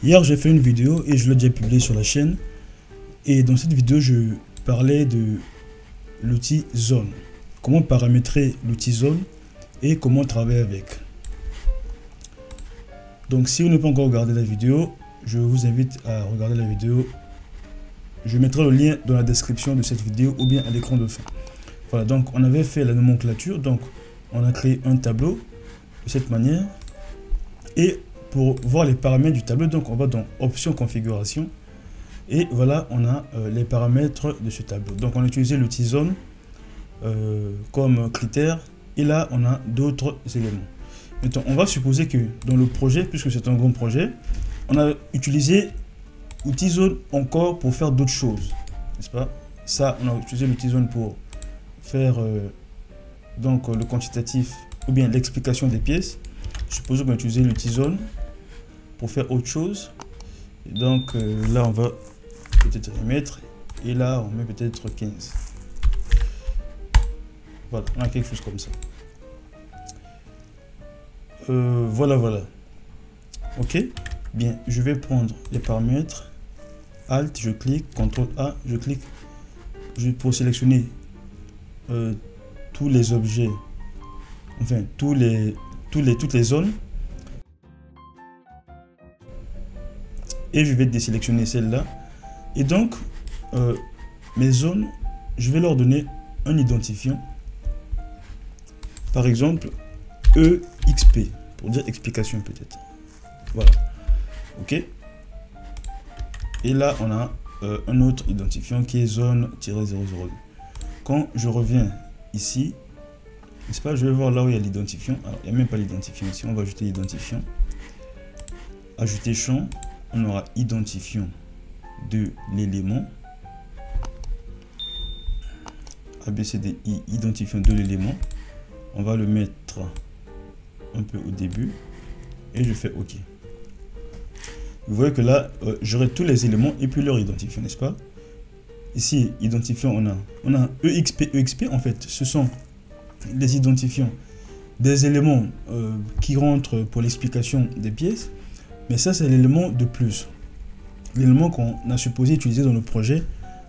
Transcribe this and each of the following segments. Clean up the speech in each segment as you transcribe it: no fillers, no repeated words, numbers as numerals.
Hier, j'ai fait une vidéo et je l'ai déjà publiée sur la chaîne. Et dans cette vidéo, je parlais de l'outil Zone. Comment paramétrer l'outil Zone et comment travailler avec. Donc, si vous n'avez pas encore regardé la vidéo, je vous invite à regarder la vidéo. Je mettrai le lien dans la description de cette vidéo ou bien à l'écran de fin. Voilà, donc on avait fait la nomenclature. Donc, on a créé un tableau de cette manière. Et pour voir les paramètres du tableau, donc on va dans Options Configuration. Et voilà, on a les paramètres de ce tableau. Donc, on a utilisé l'outil Zone comme critère. Et là, on a d'autres éléments. Maintenant, on va supposer que dans le projet, puisque c'est un grand projet, on a utilisé l'outil Zone encore pour faire d'autres choses. N'est-ce pas? Ça, on a utilisé l'outil Zone pour faire donc le quantitatif ou bien l'explication des pièces. Supposons qu'on a utilisé l'outil Zone pour faire autre chose. Et donc là, on va peut-être remettre. Et là, on met peut-être 15. Voilà, on a quelque chose comme ça. Voilà. Ok. Bien, je vais prendre les paramètres. Alt, je clique. CTRL A, je clique. Pour sélectionner tous les objets. Enfin, toutes les zones. Et je vais désélectionner celle-là. Et donc, mes zones, je vais leur donner un identifiant. Par exemple, EXP, pour dire explication peut-être. Voilà. OK. Et là, on a un autre identifiant qui est zone-002. Quand je reviens ici, n'est-ce pas, je vais voir là où il y a l'identifiant. Alors, il n'y a même pas l'identifiant ici. On va ajouter l'identifiant. Ajouter champ. On aura identifiant de l'élément. ABCDI, identifiant de l'élément. On va le mettre un peu au début. Et je fais OK. Vous voyez que là, j'aurai tous les éléments et puis leur identifiant, n'est-ce pas? Ici, identifiant, on a EXP. En fait, ce sont les identifiants des éléments qui rentrent pour l'explication des pièces. Mais ça, c'est l'élément de plus. L'élément qu'on a supposé utiliser dans le projet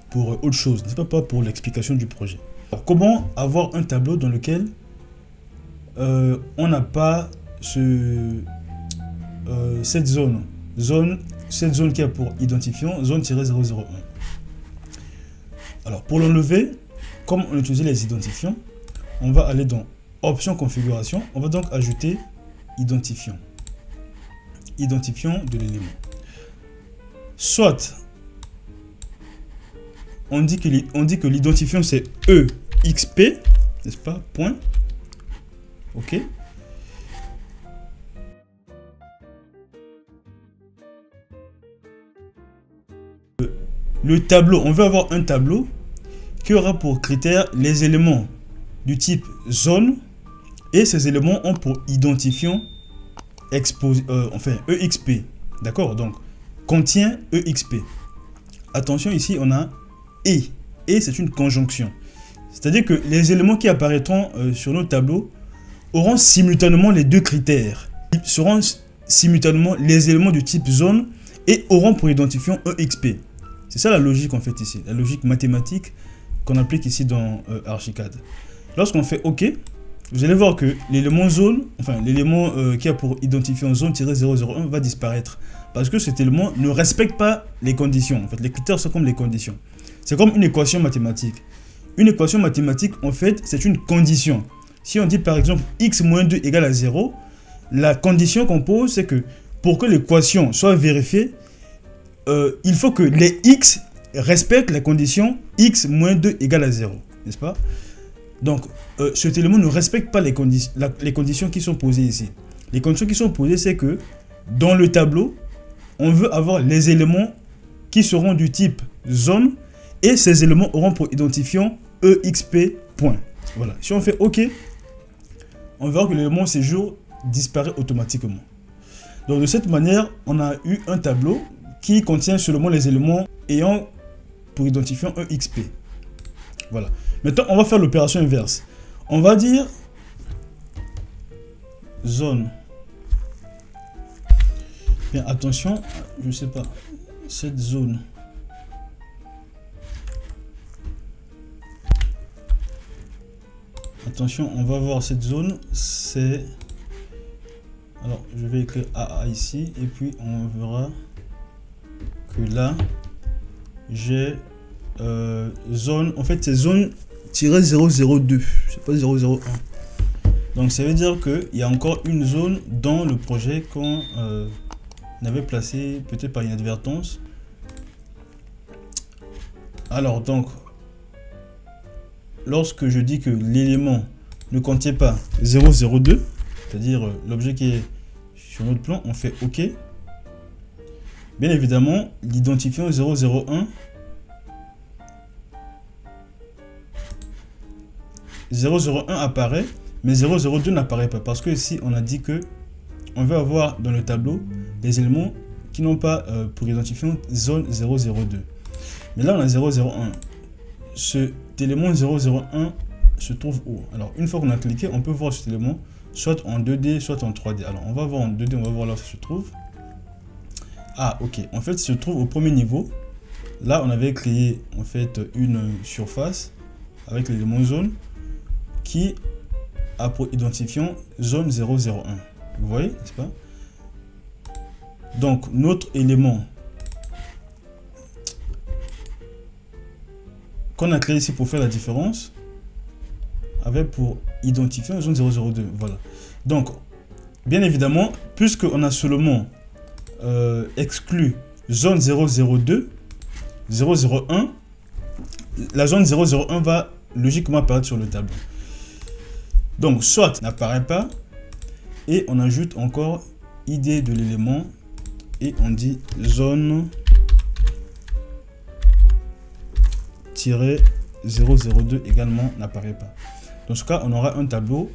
pour autre chose, n'est-ce pas pour l'explication du projet. Alors, comment avoir un tableau dans lequel on n'a pas cette zone qui a pour identifiant zone-001. Alors, pour l'enlever, comme on utilise les identifiants, on va aller dans Options Configuration. On va donc ajouter identifiant de l'élément. Soit, on dit que l'identifiant c'est EXP, n'est-ce pas? Point. OK. Le tableau, on veut avoir un tableau qui aura pour critère les éléments du type zone et ces éléments ont pour identifiant EXP. D'accord? Donc, contient EXP. Attention, ici, on a et. Et, c'est une conjonction. C'est-à-dire que les éléments qui apparaîtront sur nos tableaux auront simultanément les deux critères. Ils seront simultanément les éléments du type zone et auront pour identifiant EXP. C'est ça la logique en fait ici, la logique mathématique qu'on applique ici dans Archicad. Lorsqu'on fait OK, vous allez voir que l'élément zone, enfin l'élément qui a pour identifiant zone-001 va disparaître. Parce que cet élément ne respecte pas les conditions. En fait, les critères sont comme les conditions. C'est comme une équation mathématique. Une équation mathématique, en fait, c'est une condition. Si on dit par exemple x moins 2 égale à 0, la condition qu'on pose, c'est que pour que l'équation soit vérifiée, il faut que les x respectent la condition x moins 2 égale à 0, n'est-ce pas? Donc, cet élément ne respecte pas les conditions qui sont posées ici. Les conditions qui sont posées, c'est que dans le tableau, on veut avoir les éléments qui seront du type zone et ces éléments auront pour identifiant EXP. Point. Voilà. Si on fait OK, on verra que l'élément séjour disparaît automatiquement. Donc, de cette manière, on a eu un tableau qui contient seulement les éléments ayant pour identifiant EXP. Voilà. Maintenant, on va faire l'opération inverse. On va dire zone Bien, attention, je sais pas, cette zone. Attention, on va voir cette zone, c'est... Alors, je vais écrire AA ici, et puis on verra que là, j'ai zone, en fait c'est zone -002, c'est pas 001. Donc ça veut dire qu'il y a encore une zone dans le projet qu'on avait placé peut-être par inadvertance. Alors donc, lorsque je dis que l'élément ne contient pas 002, c'est-à-dire l'objet qui est sur notre plan, on fait OK. Bien évidemment, l'identifiant 001 apparaît, mais 002 n'apparaît pas parce que ici on a dit que on veut avoir dans le tableau des éléments qui n'ont pas pour identifiant zone 002. Mais là on a 001. Cet élément 001 se trouve où? Alors une fois qu'on a cliqué, on peut voir cet élément soit en 2D, soit en 3D. Alors on va voir en 2D, on va voir là où ça se trouve. Ah ok, en fait il se trouve au premier niveau. Là on avait créé en fait une surface avec l'élément zone qui a pour identifiant zone 001. Vous voyez, n'est-ce pas? Donc notre élément qu'on a créé ici pour faire la différence avait pour identifier une zone 002. Voilà. Donc, bien évidemment, puisqu'on a seulement exclu zone 002, 001, la zone 001 va logiquement apparaître sur le tableau. Donc, soit n'apparaît pas, et on ajoute encore ID de l'élément, et on dit zone 002 également n'apparaît pas. Dans ce cas, on aura un tableau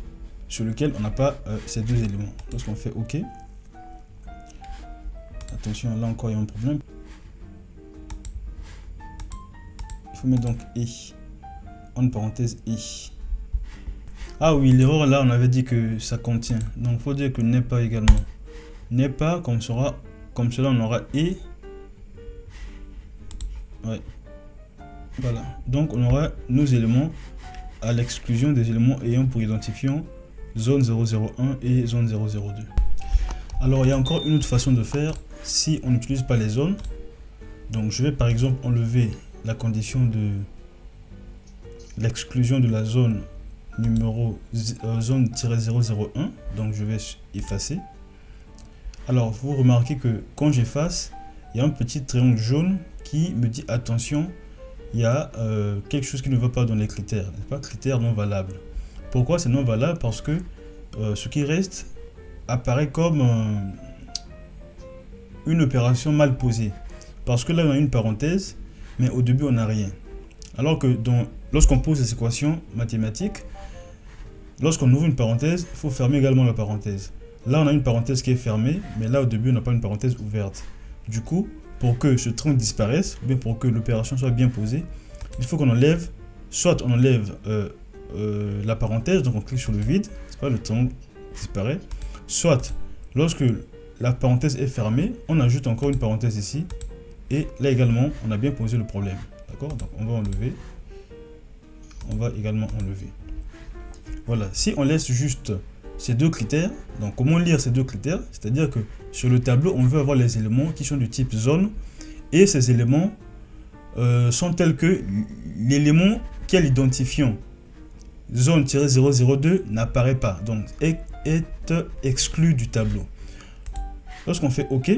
sur lequel on n'a pas ces deux éléments. Lorsqu'on fait OK, attention, là encore il y a un problème. Il faut mettre donc I, en parenthèse I. Ah oui, l'erreur là, on avait dit que ça contient. Donc il faut dire que n'est pas également. N'est pas, comme cela on aura I. Ouais. Voilà. Donc on aura nos éléments à l'exclusion des éléments ayant pour identifiant zone 001 et zone 002. Alors il y a encore une autre façon de faire si on n'utilise pas les zones. Donc je vais par exemple enlever la condition de l'exclusion de la zone numéro zone-001. Donc je vais effacer. Alors vous remarquez que quand j'efface, il y a un petit triangle jaune qui me dit attention, il y a quelque chose qui ne va pas dans les critères, n'est-ce pas? Critères non valables. Pourquoi c'est non valable? Parce que ce qui reste apparaît comme une opération mal posée. Parce que là on a une parenthèse, mais au début on n'a rien. Alors que lorsqu'on pose des équations mathématiques, lorsqu'on ouvre une parenthèse, il faut fermer également la parenthèse. Là on a une parenthèse qui est fermée, mais là au début on n'a pas une parenthèse ouverte. Du coup, pour que ce triangle disparaisse, ou bien pour que l'opération soit bien posée, il faut qu'on enlève, soit on enlève la parenthèse, donc on clique sur le vide, c'est pas, le triangle disparaît, soit lorsque la parenthèse est fermée, on ajoute encore une parenthèse ici, et là également, on a bien posé le problème. D'accord? Donc on va enlever, on va également enlever. Voilà, si on laisse juste ces deux critères, donc comment lire ces deux critères? C'est-à-dire que sur le tableau, on veut avoir les éléments qui sont du type zone, et ces éléments sont tels que l'élément qui a l'identifiant zone-002 n'apparaît pas, donc est exclu du tableau. Lorsqu'on fait OK,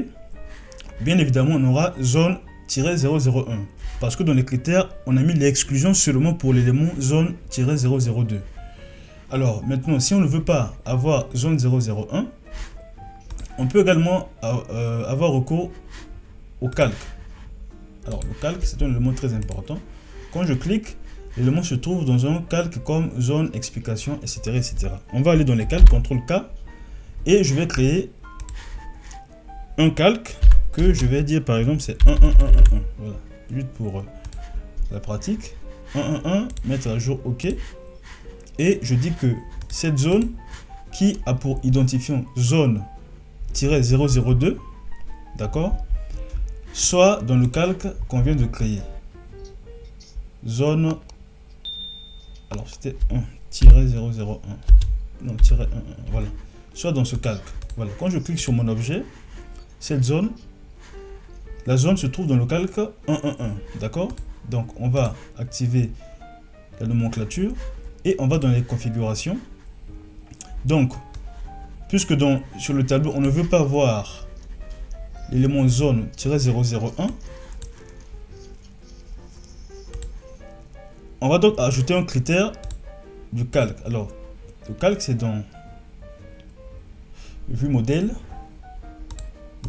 bien évidemment, on aura zone-001, parce que dans les critères, on a mis l'exclusion seulement pour l'élément zone-002. Alors maintenant, si on ne veut pas avoir zone 001, on peut également avoir recours au calque. Alors le calque, c'est un élément très important. Quand je clique, l'élément se trouve dans un calque comme zone, explication, etc., etc. On va aller dans les calques, CTRL K, et je vais créer un calque que je vais dire par exemple c'est 11111. Voilà, juste pour la pratique. 111, mettre à jour OK. Et je dis que cette zone qui a pour identifiant zone-002 d'accord, soit dans le calque qu'on vient de créer. Zone, alors c'était 1-001, non, -1, voilà, soit dans ce calque. Voilà, quand je clique sur mon objet, cette zone, la zone se trouve dans le calque 111, d'accord. Donc on va activer la nomenclature et on va dans les configurations. Donc, puisque sur le tableau, on ne veut pas voir l'élément zone-001, on va donc ajouter un critère du calque. Alors, le calque, c'est dans vue modèle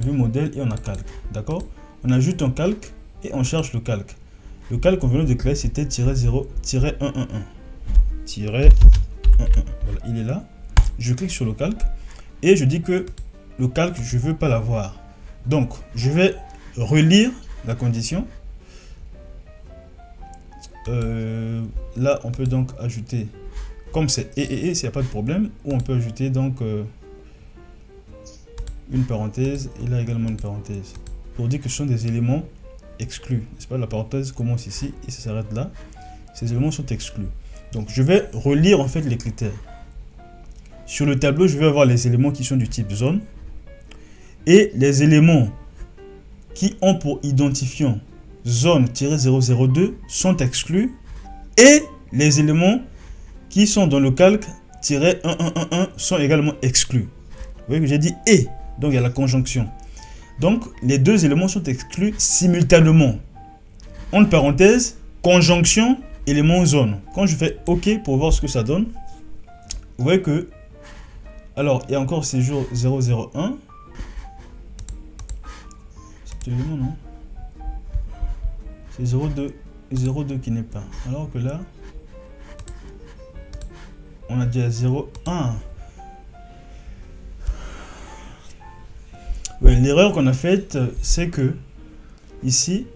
et on a calque, d'accord. On ajoute un calque et on cherche le calque. Le calque qu'on vient de créer, c'était -0-111. Voilà, il est là. Je clique sur le calque et je dis que le calque, je ne veux pas l'avoir. Donc, je vais relire la condition. Là, on peut donc ajouter, comme c'est et s'il n'y a pas de problème, ou on peut ajouter donc une parenthèse et là également une parenthèse pour dire que ce sont des éléments exclus. N'est-ce pas? La parenthèse commence ici et ça s'arrête là. Ces éléments sont exclus. Donc, je vais relire en fait les critères. Sur le tableau, je vais avoir les éléments qui sont du type zone et les éléments qui ont pour identifiant zone-002 sont exclus et les éléments qui sont dans le calque -1111 sont également exclus. Vous voyez que j'ai dit et, donc il y a la conjonction. Donc les deux éléments sont exclus simultanément. Entre parenthèses, conjonction, élément zone. Quand je fais OK pour voir ce que ça donne, vous voyez que, alors il y a encore séjour 001. C'est élément, non? C'est 02 qui n'est pas. Alors que là, on a déjà 01. Ouais, l'erreur qu'on a faite, c'est que ici,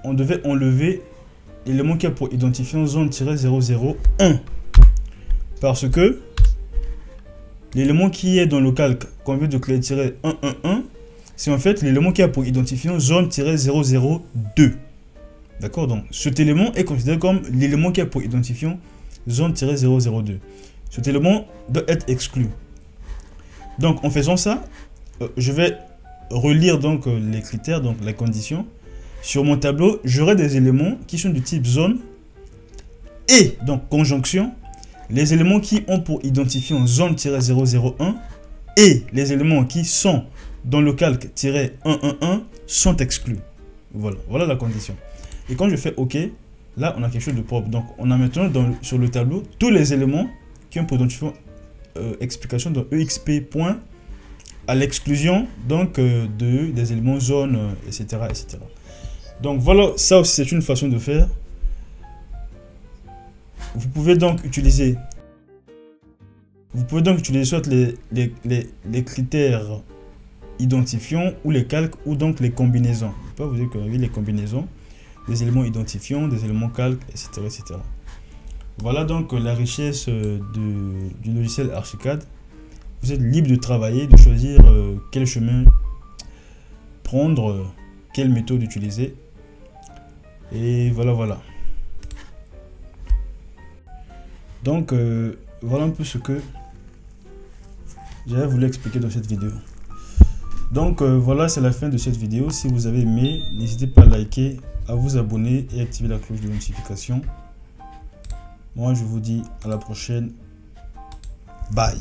on devait enlever l'élément qui a pour identifiant zone-001. Parce que l'élément qui est dans le calque qu'on vient de créer -111, c'est en fait l'élément qui a pour identifiant zone-002. D'accord? Donc cet élément est considéré comme l'élément qui a pour identifiant zone-002. Cet élément doit être exclu. Donc en faisant ça, je vais relire donc les critères, donc les conditions. Sur mon tableau, j'aurai des éléments qui sont du type zone et donc conjonction. Les éléments qui ont pour identifiant zone-001 et les éléments qui sont dans le calque -111 sont exclus. Voilà, voilà la condition. Et quand je fais OK, là on a quelque chose de propre. Donc on a maintenant sur le tableau tous les éléments qui ont pour identifiant explication dans EXP point à l'exclusion donc des éléments zone, etc., etc. Donc voilà, ça aussi c'est une façon de faire. Vous pouvez donc utiliser soit les critères identifiants ou les calques ou donc les combinaisons. Vous voyez que les combinaisons, des éléments identifiants, des éléments calques, etc., etc. Voilà donc la richesse du logiciel Archicad. Vous êtes libre de travailler, de choisir quel chemin prendre, quelle méthode utiliser. Et voilà. Donc, voilà un peu ce que j'avais voulu expliquer dans cette vidéo. Donc, voilà, c'est la fin de cette vidéo. Si vous avez aimé, n'hésitez pas à liker, à vous abonner et activer la cloche de notification. Moi, je vous dis à la prochaine. Bye.